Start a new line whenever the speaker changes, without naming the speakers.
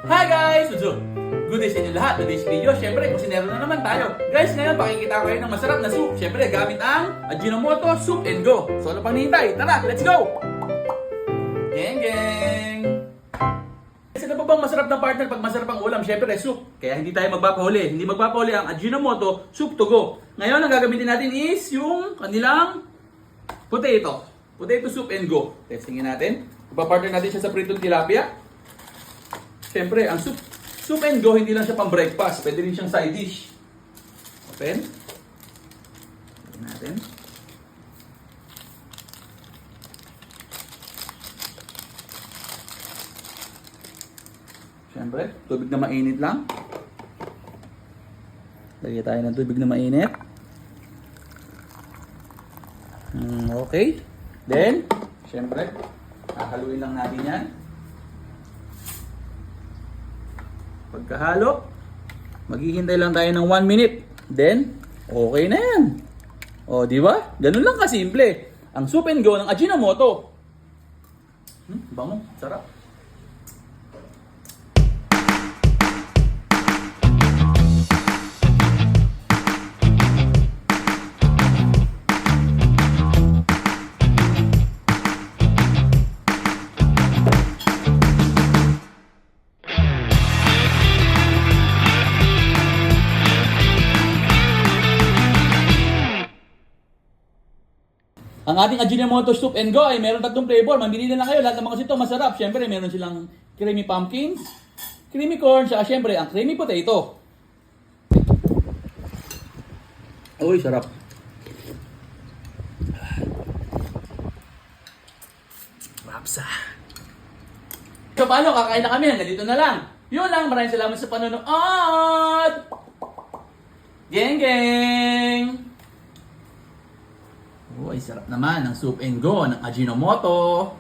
Hi guys! What's up? Good day sa inyo lahat. Today's video, syempre, kusinero na naman tayo. Guys, ngayon pakikita ko kayo ng masarap na soup. Syempre, gamit ang Ajinomoto Soup and Go. So, ano pang nihintay? Tara, let's go! Geng, geng! Sino pa bang masarap na partner pag masarap ang ulam? Syempre, soup. Kaya hindi tayo magpapahuli. Hindi magpapahuli ang Ajinomoto Soup to Go. Ngayon, ang gagamitin natin is yung kanilang potato. Potato Soup and Go. Testingin natin. Ipapartner natin siya sa pritong tilapia. Siyempre, ang soup and go, hindi lang siya pang breakfast. Pwede rin siyang side dish. Open. Open natin. Siyempre, tubig na mainit lang. Lagyan tayo ng tubig na mainit. Okay. Then, siyempre, hahaluin lang natin yan. Pagkahalo, maghihintay lang tayo ng 1 minute. Then, okay na yan. O, di ba? Ganun lang kasimple. Ang soup and go ng Ajinomoto. Bango, sarap. Ang ating Ajinomoto Soup and Go ay meron tatlong flavor. Mamili na lang kayo. Lahat ng mga sito masarap. Siyempre, meron silang creamy pumpkins, creamy corn, saka siyempre ang creamy potato. Uy, sarap. Mapsa. So, paano? Kakain na kami. Hanggang dito na lang. Yun lang. Maraming salamat sa panonood. Geng, geng! Oh, ay sarap naman ng soup and go ng Ajinomoto.